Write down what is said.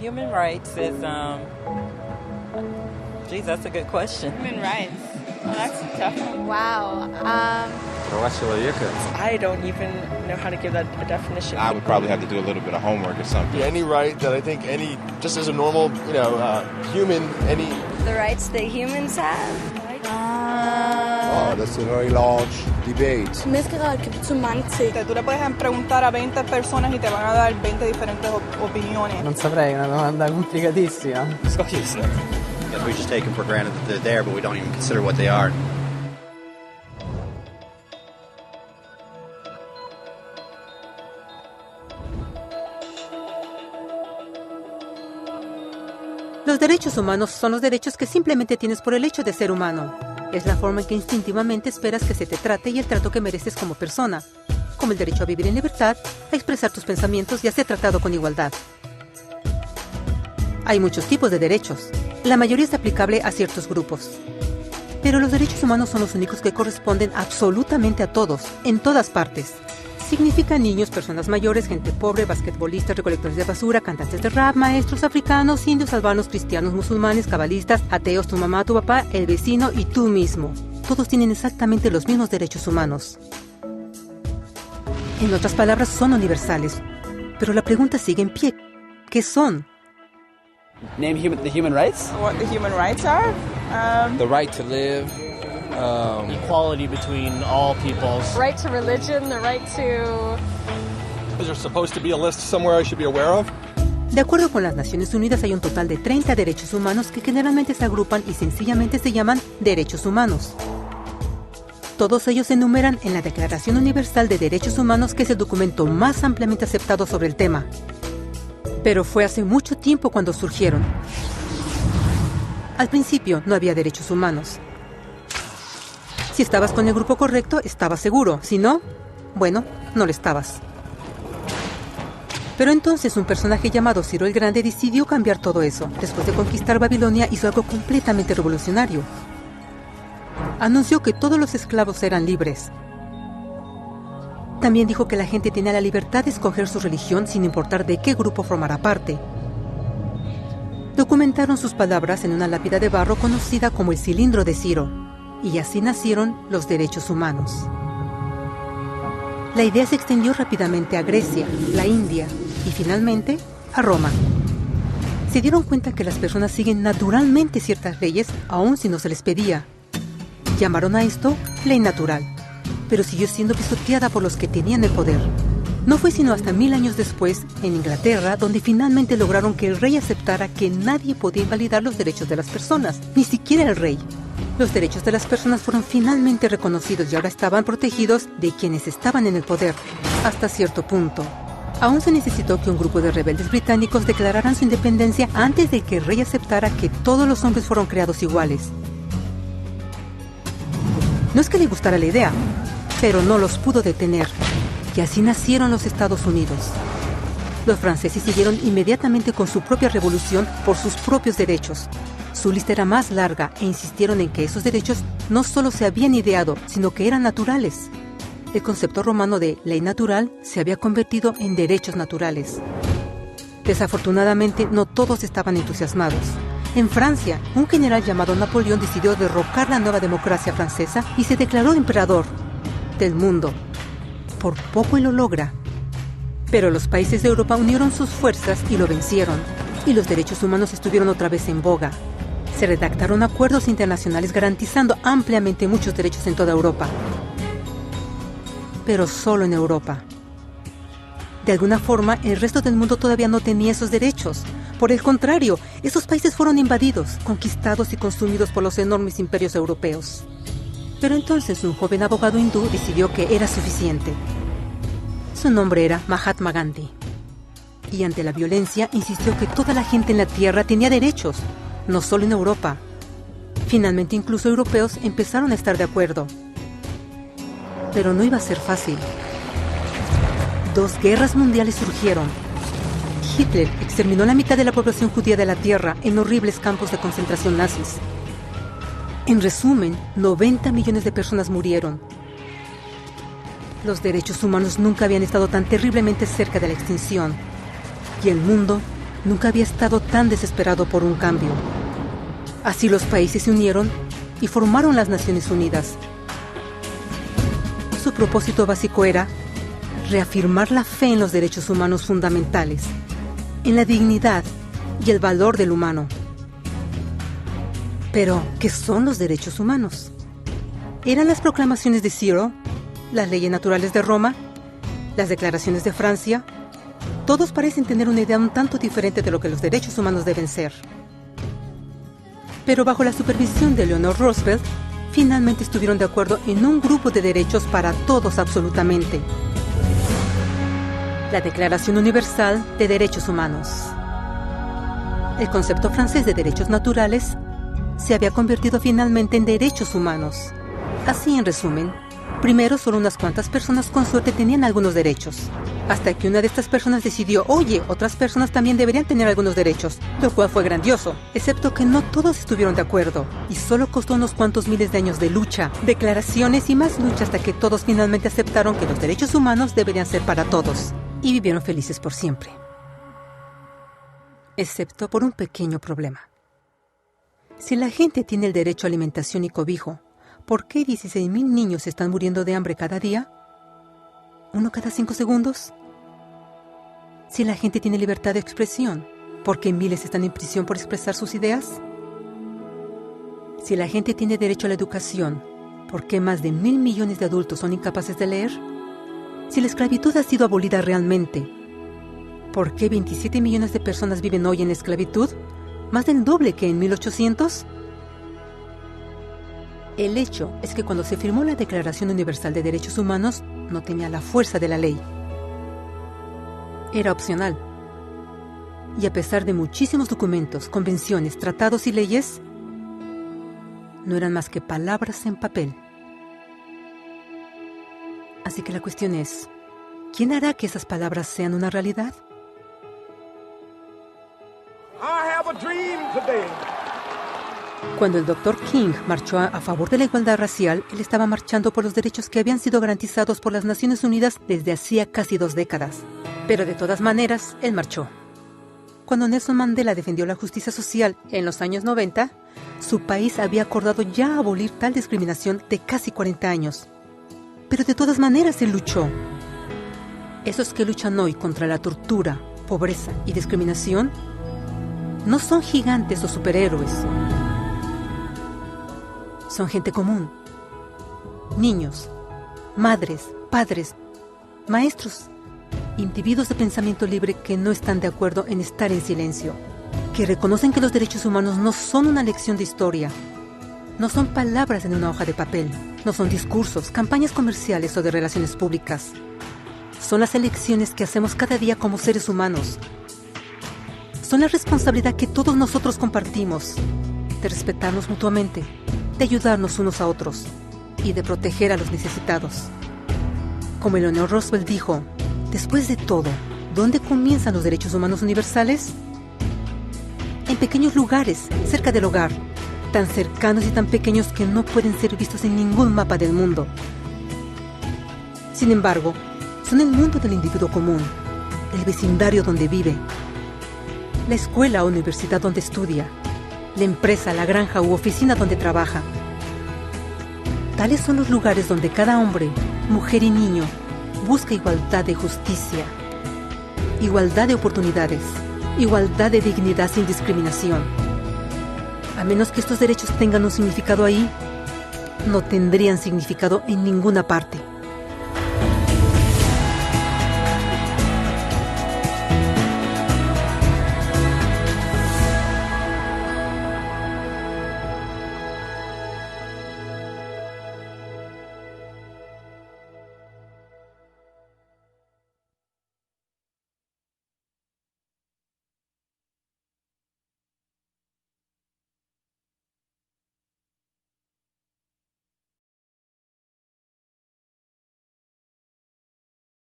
Human rights is, geez, that's a good question. Human rights. Well, that's a tough one. Wow. I don't even know how to give that a definition. I would probably have to do a little bit of homework or something. Any right that I think just as a normal, human, any... The rights that humans have. Oh, that's a very large debate. Menneskerettigheder kan betyde mange ting. Tú le puedes preguntar a 20 personas y te van a dar 20 diferentes opiniones. Non saprei, è una domanda complicatissima. We just take them for granted that they're there, but we don't even consider what they are. Los derechos humanos son los derechos que simplemente tienes por el hecho de ser humano. Es la forma en que instintivamente esperas que se te trate y el trato que mereces como persona, como el derecho a vivir en libertad, a expresar tus pensamientos y a ser tratado con igualdad. Hay muchos tipos de derechos. La mayoría es aplicable a ciertos grupos. Pero los derechos humanos son los únicos que corresponden absolutamente a todos, en todas partes. Significan niños, personas mayores, gente pobre, basquetbolistas, recolectores de basura, cantantes de rap, maestros africanos, indios, albanos, cristianos, musulmanes, cabalistas, ateos, tu mamá, tu papá, el vecino y tú mismo. Todos tienen exactamente los mismos derechos humanos. En otras palabras, son universales. Pero la pregunta sigue en pie. ¿Qué son? Name the human rights? What the human rights are? The right to live. Equality between all peoples. Right to religion, the right to... Is there supposed to be a list somewhere I should be aware of? De acuerdo con las Naciones Unidas, hay un total de 30 derechos humanos que generalmente se agrupan y sencillamente se llaman derechos humanos. Todos ellos se enumeran en la Declaración Universal de Derechos Humanos, que es el documento más ampliamente aceptado sobre el tema. Pero fue hace mucho tiempo cuando surgieron. Al principio no había derechos humanos. Si estabas con el grupo correcto, estabas seguro. Si no, bueno, no lo estabas. Pero entonces un personaje llamado Ciro el Grande decidió cambiar todo eso. Después de conquistar Babilonia, hizo algo completamente revolucionario. Anunció que todos los esclavos eran libres. También dijo que la gente tenía la libertad de escoger su religión sin importar de qué grupo formara parte. Documentaron sus palabras en una lápida de barro conocida como el Cilindro de Ciro. Y así nacieron los derechos humanos. La idea se extendió rápidamente a Grecia, la India y finalmente a Roma. Se dieron cuenta que las personas siguen naturalmente ciertas leyes aun si no se les pedía. Llamaron a esto ley natural, pero siguió siendo pisoteada por los que tenían el poder. No fue sino hasta 1000 años después, en Inglaterra, donde finalmente lograron que el rey aceptara que nadie podía invalidar los derechos de las personas, ni siquiera el rey. Los derechos de las personas fueron finalmente reconocidos y ahora estaban protegidos de quienes estaban en el poder, hasta cierto punto. Aún se necesitó que un grupo de rebeldes británicos declararan su independencia antes de que el rey aceptara que todos los hombres fueron creados iguales. No es que le gustara la idea, pero no los pudo detener. Y así nacieron los Estados Unidos. Los franceses siguieron inmediatamente con su propia revolución por sus propios derechos. Su lista era más larga e insistieron en que esos derechos no solo se habían ideado, sino que eran naturales. El concepto romano de ley natural se había convertido en derechos naturales. Desafortunadamente, no todos estaban entusiasmados. En Francia, un general llamado Napoleón decidió derrocar la nueva democracia francesa y se declaró emperador del mundo. Por poco y lo logra. Pero los países de Europa unieron sus fuerzas y lo vencieron. Y los derechos humanos estuvieron otra vez en boga. Se redactaron acuerdos internacionales garantizando ampliamente muchos derechos en toda Europa. Pero solo en Europa. De alguna forma, el resto del mundo todavía no tenía esos derechos. Por el contrario, esos países fueron invadidos, conquistados y consumidos por los enormes imperios europeos. Pero entonces un joven abogado hindú decidió que era suficiente. Su nombre era Mahatma Gandhi. Y ante la violencia insistió que toda la gente en la tierra tenía derechos, no solo en Europa. Finalmente incluso europeos empezaron a estar de acuerdo. Pero no iba a ser fácil. 2 guerras mundiales surgieron. Hitler exterminó la mitad de la población judía de la tierra en horribles campos de concentración nazis. En resumen, 90 millones de personas murieron. Los derechos humanos nunca habían estado tan terriblemente cerca de la extinción. Y el mundo nunca había estado tan desesperado por un cambio. Así los países se unieron y formaron las Naciones Unidas. Su propósito básico era reafirmar la fe en los derechos humanos fundamentales, en la dignidad y el valor del humano. Pero, ¿qué son los derechos humanos? ¿Eran las proclamaciones de Ciro, las leyes naturales de Roma, las declaraciones de Francia? Todos parecen tener una idea un tanto diferente de lo que los derechos humanos deben ser. Pero bajo la supervisión de Eleanor Roosevelt, finalmente estuvieron de acuerdo en un grupo de derechos para todos absolutamente. La Declaración Universal de Derechos Humanos. El concepto francés de derechos naturales se había convertido finalmente en derechos humanos. Así, en resumen, primero solo unas cuantas personas con suerte tenían algunos derechos, hasta que una de estas personas decidió, oye, otras personas también deberían tener algunos derechos, lo cual fue grandioso, excepto que no todos estuvieron de acuerdo, y solo costó unos cuantos miles de años de lucha, declaraciones y más lucha hasta que todos finalmente aceptaron que los derechos humanos deberían ser para todos, y vivieron felices por siempre. Excepto por un pequeño problema. Si la gente tiene el derecho a alimentación y cobijo, ¿por qué 16,000 niños están muriendo de hambre cada día? ¿Uno cada 5 segundos? Si la gente tiene libertad de expresión, ¿por qué miles están en prisión por expresar sus ideas? Si la gente tiene derecho a la educación, ¿por qué más de 1,000 millones de adultos son incapaces de leer? Si la esclavitud ha sido abolida realmente, ¿por qué 27 millones de personas viven hoy en esclavitud? ¿Más del doble que en 1800? El hecho es que cuando se firmó la Declaración Universal de Derechos Humanos, no tenía la fuerza de la ley. Era opcional. Y a pesar de muchísimos documentos, convenciones, tratados y leyes, no eran más que palabras en papel. Así que la cuestión es, ¿quién hará que esas palabras sean una realidad? Cuando el Dr. King marchó a favor de la igualdad racial, él estaba marchando por los derechos que habían sido garantizados por las Naciones Unidas desde hacía casi 2 décadas. Pero de todas maneras, él marchó. Cuando Nelson Mandela defendió la justicia social en los años 90, su país había acordado ya abolir tal discriminación de casi 40 años. Pero de todas maneras él luchó. Esos que luchan hoy contra la tortura, pobreza y discriminación no son gigantes o superhéroes. Son gente común. Niños, madres, padres, maestros, individuos de pensamiento libre que no están de acuerdo en estar en silencio, que reconocen que los derechos humanos no son una lección de historia, no son palabras en una hoja de papel, no son discursos, campañas comerciales o de relaciones públicas. Son las elecciones que hacemos cada día como seres humanos. Son la responsabilidad que todos nosotros compartimos, de respetarnos mutuamente, de ayudarnos unos a otros y de proteger a los necesitados. Como Eleanor Roosevelt dijo, después de todo, ¿dónde comienzan los derechos humanos universales? En pequeños lugares, cerca del hogar, tan cercanos y tan pequeños que no pueden ser vistos en ningún mapa del mundo. Sin embargo, son el mundo del individuo común, el vecindario donde vive, la escuela o universidad donde estudia, la empresa, la granja u oficina donde trabaja. Tales son los lugares donde cada hombre, mujer y niño busca igualdad de justicia, igualdad de oportunidades, igualdad de dignidad sin discriminación. A menos que estos derechos tengan un significado ahí, no tendrían significado en ninguna parte.